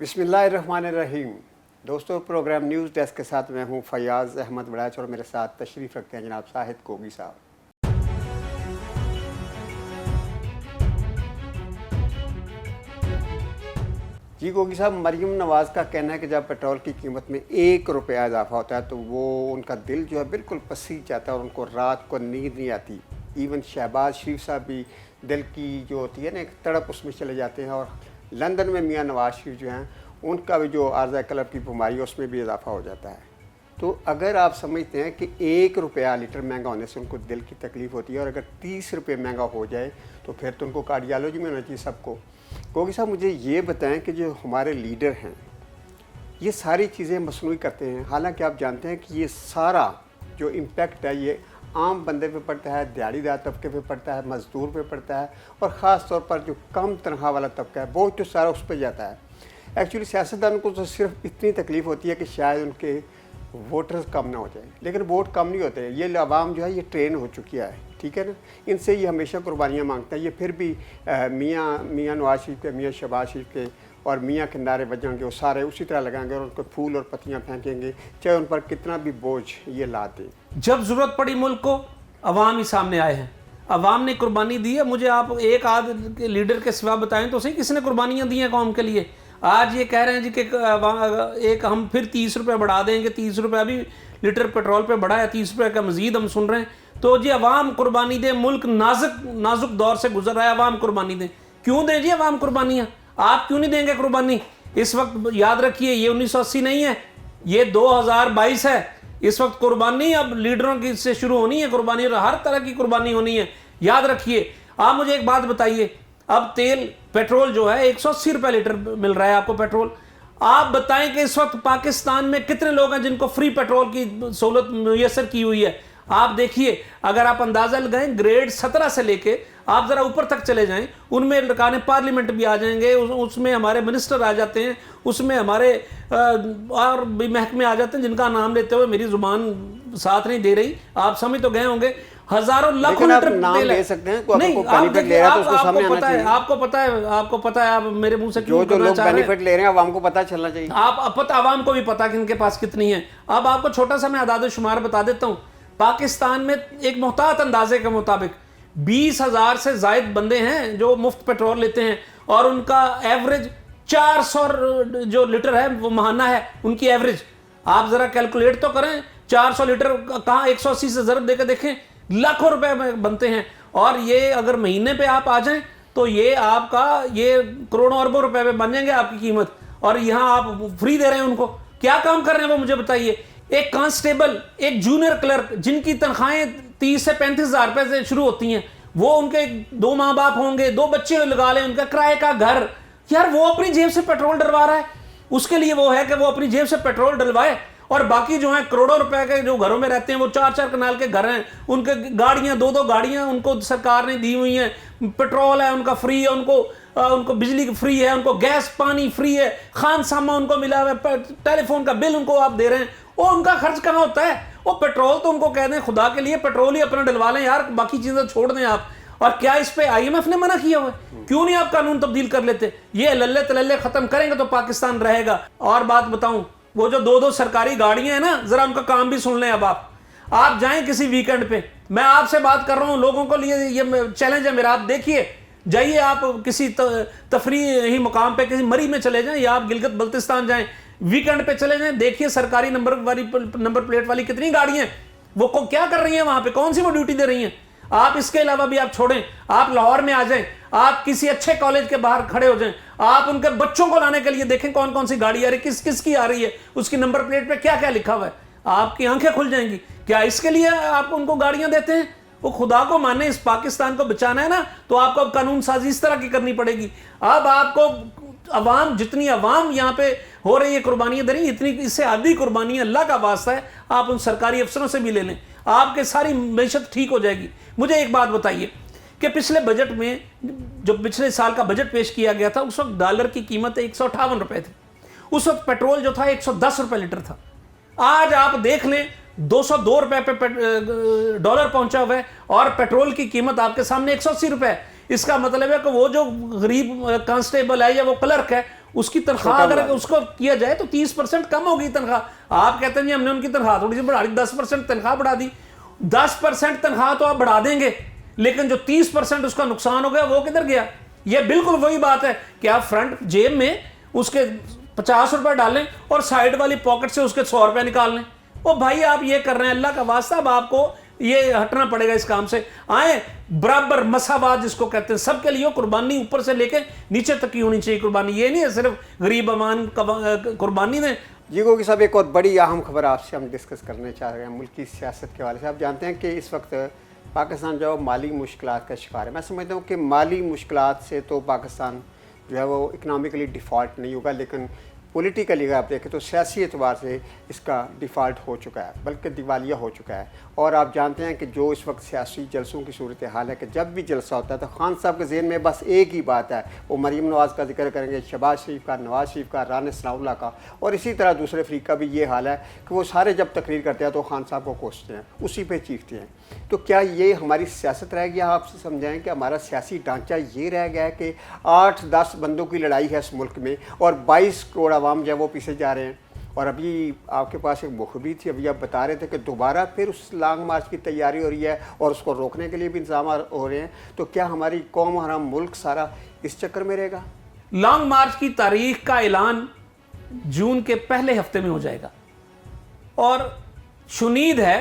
बिस्मिल्लाहिर्रहमानिर्रहीम। दोस्तों, programme news desk के साथ मैं हूं फयाज़ अहमद बड़ाच और मेरे साथ तशरीफ़ रखते हैं जनाब साहिद कोगी साहब। जी कोगी साहब, मरीम नवाज़ का कहना है कि जब पेट्रोल की कीमत में 1 रुपया इजाफा होता है तो वो उनका दिल जो है बिल्कुल पसीज जाता है और उनको रात को नींद नहीं आती। इवन शहबाज शरीफ साहब भी दिल की जो होती है ना एक तड़प, उसमें चले जाते हैं। और लंदन में मियाँ नवाज शरीफ जो हैं उनका भी जो आर्ज़ा कल्ब की बीमारी है उसमें भी इजाफा हो जाता है। तो अगर आप समझते हैं कि 1 रुपया लीटर महंगा होने से उनको दिल की तकलीफ़ होती है और अगर 30 रुपये महंगा हो जाए तो फिर तो उनको कार्डियोलॉजी में होना चाहिए सबको। कोगी साहब, मुझे ये बताएं कि जो हमारे लीडर हैं ये सारी चीज़ें मसनूई करते हैं, हालांकि आप जानते हैं कि ये सारा जो इम्पेक्ट है ये आम बंदे पे पड़ता है, दिहाड़ीदार तबके पे पड़ता है, मज़दूर पे पड़ता है और ख़ास तौर पर जो कम तनख्वाह वाला तबका है बोझ तो सारा उस पर जाता है। एक्चुअली सियासतदानों को तो सिर्फ इतनी तकलीफ़ होती है कि शायद उनके वोटर्स कम ना हो जाए, लेकिन वोट कम नहीं होते। ये अवाम जो है ये ट्रेन हो चुकी है, ठीक है ना। इनसे ये हमेशा कुर्बानियाँ मांगता है। ये फिर भी मियाँ नवाज शरीफ के, मियाँ शहबाज शरीफ के और मियाँ के नारे बजाएंगे, वो सारे उसी तरह लगाएंगे और उनको फूल और पत्तियाँ फेंकेंगे, चाहे उन पर कितना भी बोझ ये ला दे। जब ज़रूरत पड़ी मुल्क को, अवाम ही सामने आए हैं, अवाम ने कुर्बानी दी है। मुझे आप एक आध लीडर के सिवा बताएं तो सही किसने कुर्बानियाँ दी हैं कौम के लिए। आज ये कह रहे हैं जी कि एक हम फिर 30 रुपये बढ़ा देंगे, 30 रुपये अभी लीटर पेट्रोल पे बढ़ा है, 30 रुपये का मजीद हम सुन रहे हैं। तो जी अवाम कुर्बानी दे, मुल्क नाजुक दौर से गुजर रहा है, अवाम कुर्बानी दें। क्यों दें जी अवाम कुर्बानियाँ? आप क्यों नहीं देंगे कुर्बानी? इस वक्त याद रखिए ये 1980 नहीं है, ये 2022 है। इस वक्त कुर्बानी अब लीडरों की से शुरू होनी है, कुर्बानी और हर तरह की कुर्बानी होनी है, याद रखिए। आप मुझे एक बात बताइए, अब तेल पेट्रोल जो है 180 रुपये लीटर मिल रहा है आपको पेट्रोल। आप बताएं कि इस वक्त पाकिस्तान में कितने लोग हैं जिनको फ्री पेट्रोल की सहूलत मुयसर की हुई है। आप देखिए, अगर आप अंदाजा लगाएं ग्रेड 17 से लेके आप ज़रा ऊपर तक चले जाएं, उनमें लड़काने पार्लियामेंट भी आ जाएंगे, उसमें हमारे मिनिस्टर आ जाते हैं, उसमें हमारे और भी महकमे आ जाते हैं जिनका नाम लेते हुए मेरी जुबान साथ नहीं दे रही। आप समझ तो गए होंगे, हज़ारों लाखों लीटर नाम तेल ले सकते हैं। नहीं, आपको पता है आप मेरे मुंह से क्यों जो लोग बेनिफिट ले रहे हैं अवाम को पता चलना चाहिए। आप पता, अवाम को भी पता कि इनके पास कितनी है। अब आपको छोटा सा मैं आदाद शुमार बता देता हूँ। पाकिस्तान में एक मुहतात अंदाजे के मुताबिक 20,000 से जायद बंदे हैं जो मुफ्त पेट्रोल लेते हैं और उनका एवरेज 400 जो लीटर है वो महाना है उनकी एवरेज। आप जरा कैलकुलेट तो करें, 400 लीटर कहाँ 180 से ज़रूर देकर देखें, लाखों रुपए में बनते हैं। और ये अगर महीने पे आप आ जाएं तो ये आपका ये करोड़ों अरबों रुपए में बन जाएंगे आपकी कीमत। और यहाँ आप फ्री दे रहे हैं उनको। क्या काम कर रहे हैं वो मुझे बताइए। एक कांस्टेबल, एक जूनियर क्लर्क जिनकी तनख्वाहें 30 से 35,000 रुपए से शुरू होती हैं, वो उनके 2 माँ बाप होंगे, 2 बच्चे लगा लें, उनका किराए का घर, यार वो अपनी जेब से पेट्रोल डलवा रहा है। उसके लिए वो है कि वो अपनी जेब से पेट्रोल डलवाए। और बाकी जो है करोड़ों रुपए के जो घरों में रहते हैं, वो 4-4 कनाल के घर हैं, उनके गाड़ियां 2-2 गाड़ियां उनको सरकार ने दी हुई हैं, पेट्रोल है उनका फ्री है, उनको बिजली फ्री है, उनको गैस पानी फ्री है, खान सामा उनको मिला हुआ है, टेलीफोन का बिल उनको आप दे रहे हैं। वो उनका खर्च कहाँ होता है? वो पेट्रोल तो उनको कह दें खुदा के लिए पेट्रोल ही अपना डलवा लें यार, बाकी चीजें छोड़ दें आप। और क्या इस पे IMF ने मना किया हुआ है? क्यों नहीं आप कानून तब्दील कर लेते? ये लल्ले तलल्ले खत्म करेंगे तो पाकिस्तान रहेगा। और बात बताऊं, वो जो 2-2 सरकारी गाड़ियां हैं ना, जरा उनका काम भी सुन लें। अब आप जाएं किसी वीकेंड पे, मैं आपसे बात कर रहा हूं, लोगों को लिए ये चैलेंज है मेरा। आप देखिए, जाइए आप किसी तफरीही मुकाम पे, किसी मरी में चले जाएं या आप गिलगित बल्तिस्तान जाएं, वीकेंड पे चले जाएं, देखिए सरकारी नंबर प्लेट वाली कितनी गाड़ियां, वो क्या कर रही हैं वहां पे, कौन सी वो ड्यूटी दे रही हैं। आप इसके अलावा भी आप छोड़ें, आप लाहौर में आ जाएं, आप किसी अच्छे कॉलेज के बाहर खड़े हो जाएं, आप उनके बच्चों को लाने के लिए देखें कौन कौन सी गाड़ी आ रही है, किस की आ रही है, उसकी नंबर प्लेट पे क्या क्या लिखा हुआ है, आपकी आंखें खुल जाएंगी। क्या इसके लिए आप उनको गाड़ियां देते हैं? वो खुदा को माने, इस पाकिस्तान को बचाना है ना, तो आपको अब कानून साजी इस तरह की करनी पड़ेगी। अब आपको अवाम, जितनी अवाम यहाँ पे हो रही है कुर्बानियां दे रही, इतनी इससे आधी कुर्बानियां अल्लाह का वास्ता है आप उन सरकारी अफसरों से भी ले लें, आपके सारी मैशत ठीक हो जाएगी। मुझे एक बात बताइए कि पिछले बजट में, जो पिछले साल का बजट पेश किया गया था, उस वक्त डॉलर की कीमत 158 रुपए थी। उस वक्त पेट्रोल जो था 110 रुपए लीटर था। आज आप देख लें 202 रुपए पे डॉलर पहुंचा हुआ है और पेट्रोल की कीमत आपके सामने 180 रुपए है। इसका मतलब है कि वो जो गरीब कांस्टेबल है या वो क्लर्क है, उसकी तनख्वाह अगर उसको किया जाए तो 30% कम होगी तनख्वाह। आप कहते हैं जी हमने उनकी तनख्वाह थोड़ी सी बढ़ा दी, 10% तनख्वाह बढ़ा दी। 10% तनख्वाह तो आप बढ़ा देंगे, लेकिन जो 30% उसका नुकसान हो गया वो किधर गया? ये बिल्कुल वही बात है कि आप फ्रंट जेब में उसके 50 रुपए डालें और साइड वाली पॉकेट से उसके 100 रुपए निकाल लें। ओ भाई आप ये कर रहे हैं, अल्लाह का वास्ता, अब आपको ये हटना पड़ेगा इस काम से। आए बराबर मसावात जिसको कहते हैं, सबके लिए कुर्बानी ऊपर से लेके नीचे तक की होनी चाहिए कुर्बानी। ये नहीं है सिर्फ गरीब अमान कुर्बानी दें। जी गोगी साहब, एक और बड़ी अहम खबर आपसे हम डिस्कस करने चाह रहे हैं मुल्क की सियासत के हवाले से। आप जानते हैं कि इस वक्त पाकिस्तान जो माली मुश्किलात का शिकार है। मैं समझता हूँ कि माली मुश्किलात से तो पाकिस्तान जो है वो इकनॉमिकली डिफ़ॉल्ट नहीं होगा, लेकिन पॉलिटिकली अगर आप देखें तो सियासी एतबार से इसका डिफ़ॉल्ट हो चुका है, बल्कि दिवालिया हो चुका है। और आप जानते हैं कि जो इस वक्त सियासी जलसों की सूरत हाल है कि जब भी जलसा होता है तो खान साहब के ज़हन में बस एक ही बात है, वो मरीम नवाज़ का जिक्र करेंगे, शहबाज शरीफ का, नवाज़ शरीफ का, राना सनाउल्लाह का, और इसी तरह दूसरे फ्रीक का भी ये हाल है कि वो सारे जब तकरीर करते हैं तो खान साहब को कोसते हैं, उसी पर चीखते हैं। तो क्या ये हमारी सियासत रह गया? आप समझाएं कि हमारा सियासी ढांचा ये रह गया है कि 8-10 बंदों की लड़ाई है इस मुल्क में और 22 करोड़ आवाम जो है वो पीछे जा रहे हैं। और अभी आपके पास एक मुखबिर थी, अभी आप बता रहे थे कि दोबारा फिर उस लॉन्ग मार्च की तैयारी हो रही है और उसको रोकने के लिए भी इंतजाम हो रहे हैं। तो क्या हमारी कौम और हम मुल्क सारा इस चक्कर में रहेगा? लॉन्ग मार्च की तारीख का ऐलान जून के पहले हफ्ते में हो जाएगा और शुनीद है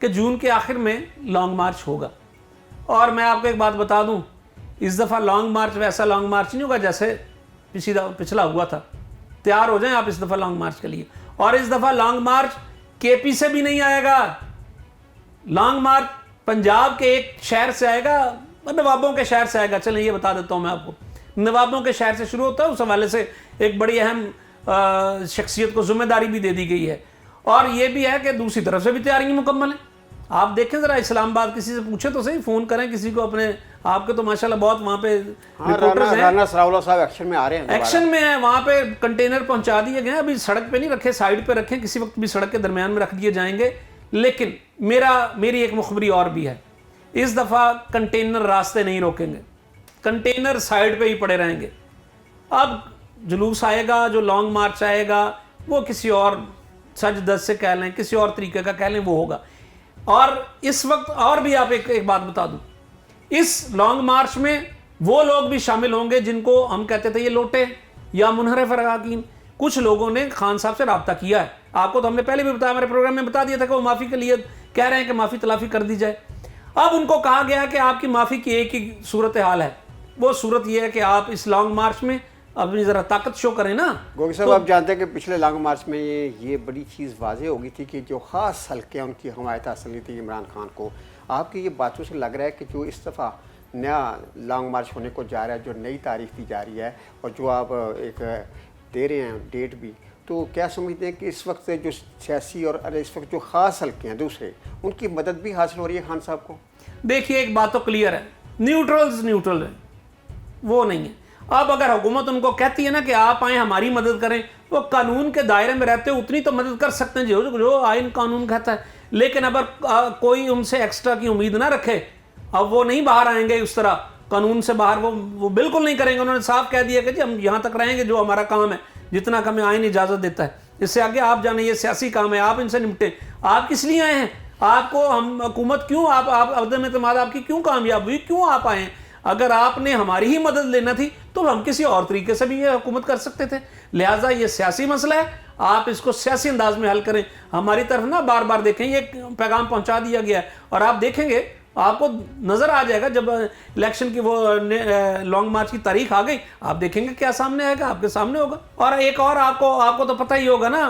कि जून के आखिर में लॉन्ग मार्च होगा। और मैं आपको एक बात बता दूं, इस दफ़ा लॉन्ग मार्च वैसा लॉन्ग मार्च नहीं होगा जैसे पिछला हुआ था। तैयार हो जाएं आप इस दफ़ा लॉन्ग मार्च के लिए। और इस दफ़ा लॉन्ग मार्च केपी से भी नहीं आएगा, लॉन्ग मार्च पंजाब के एक शहर से आएगा, नवाबों के शहर से आएगा। चलें ये बता देता हूं मैं आपको, नवाबों के शहर से शुरू होता है। उस हवाले से एक बड़ी अहम शख्सियत को जिम्मेदारी भी दे दी गई है। और ये भी है कि दूसरी तरफ से भी तैयारी मुकम्मल है। आप देखें ज़रा इस्लामाबाद, किसी से पूछे तो सही, फ़ोन करें किसी को अपने, आपके तो माशाल्लाह बहुत वहाँ पे रिपोर्टर्स हैं। राना सनाउल्लाह साहब एक्शन में आ रहे हैं, एक्शन में है। वहाँ पे कंटेनर पहुँचा दिए गए, अभी सड़क पे नहीं रखे, साइड पे रखें, किसी वक्त भी सड़क के दरमियान में रख दिए जाएंगे। लेकिन मेरी एक मुखबरी और भी है, इस दफ़ा कंटेनर रास्ते नहीं रोकेंगे, कंटेनर साइड पे ही पड़े रहेंगे। अब जुलूस आएगा, जो लॉन्ग मार्च आएगा, वो किसी और सज दस से कह लें, किसी और तरीके का कह लें, वो होगा। और इस वक्त और भी आप एक बात बता दूं, इस लॉन्ग मार्च में वो लोग भी शामिल होंगे जिनको हम कहते थे ये लोटे या मुनहरिफ अरकान। कुछ लोगों ने खान साहब से रब्ता किया है, आपको तो हमने पहले भी बताया, हमारे प्रोग्राम में बता दिया था कि वो माफ़ी के लिए कह रहे हैं कि माफ़ी तलाफ़ी कर दी जाए। अब उनको कहा गया कि आपकी माफ़ी की एक ही सूरत हाल है, वो सूरत यह है कि आप इस लॉन्ग मार्च में अपनी ज़रा ताकत शो करें ना। गोगी साहब, आप जानते हैं कि पिछले लॉन्ग मार्च में ये बड़ी चीज़ वाज़ेह हो गई थी कि जो ख़ास हल्के हैं उनकी हमायत हासिल थी इमरान खान को। आपकी ये बातों से लग रहा है कि जो इस दफ़ा नया लॉन्ग मार्च होने को जा रहा है, जो नई तारीख दी जा रही है और जो आप एक दे रहे हैं डेट भी, तो क्या समझते हैं कि इस वक्त जो सियासी और इस वक्त जो ख़ास हल्के हैं दूसरे, उनकी मदद भी हासिल हो रही है खान साहब को? देखिए एक बात तो क्लियर है, न्यूट्रल है, वो नहीं है। अब अगर हुकूमत उनको कहती है ना कि आप आए हमारी मदद करें, वो कानून के दायरे में रहते हो उतनी तो मदद कर सकते हैं जो आइन कानून कहता है। लेकिन अगर कोई उनसे एक्स्ट्रा की उम्मीद ना रखे, अब वो नहीं बाहर आएंगे उस तरह कानून से बाहर, वो बिल्कुल नहीं करेंगे। उन्होंने साफ कह दिया कि जी हम यहाँ तक रहेंगे जो हमारा काम है, जितना हमें आइन इजाज़त देता है, इससे आगे आप जाने, ये सियासी काम है, आप इनसे निपटें। आप किस लिए आए हैं? आपको हम हुकूमत क्यों, आप अदम एतमाद आपकी क्यों कामयाब हुई, क्यों आप आए? अगर आपने हमारी ही मदद लेना थी तो हम किसी और तरीके से भी ये हुकूमत कर सकते थे। लिहाजा ये सियासी मसला है, आप इसको सियासी अंदाज में हल करें। हमारी तरफ ना बार बार देखें, ये पैगाम पहुंचा दिया गया है और आप देखेंगे, आपको नजर आ जाएगा जब इलेक्शन की वो लॉन्ग मार्च की तारीख आ गई, आप देखेंगे क्या सामने आएगा, आपके सामने होगा। और एक और आपको तो पता ही होगा ना,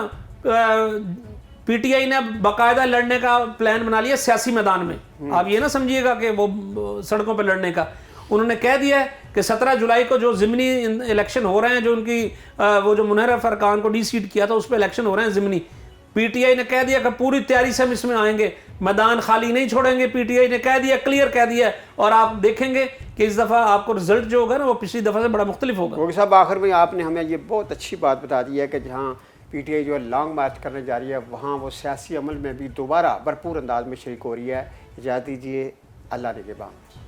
पीटीआई ने बाकायदा लड़ने का प्लान बना लिया सियासी मैदान में। आप ये ना समझिएगा कि वो सड़कों पर लड़ने का, उन्होंने कह दिया है कि 17 जुलाई को जो ज़िमनी इलेक्शन हो रहे हैं, जो उनकी वो जो मुनहरिफ अरकान को डी-सीट किया था उस पर इलेक्शन हो रहे हैं ज़िमनी, पीटीआई ने कह दिया कि पूरी तैयारी से हम इसमें आएंगे, मैदान खाली नहीं छोड़ेंगे। पीटीआई ने कह दिया, क्लियर कह दिया। और आप देखेंगे कि इस दफ़ा आपको रिजल्ट जो होगा ना वो पिछली दफ़ा से बड़ा मुख्तलिफ होगा। गोगी साहब, आखिर में आपने हमें ये बहुत अच्छी बात बता दी है कि जहाँ पीटीआई जो है लॉन्ग मार्च करने जा रही है, वहाँ वो सियासी अमल में भी दोबारा भरपूर अंदाज में शरीक हो रही है। इजाज़त दीजिए, अल्लाह निगहबान।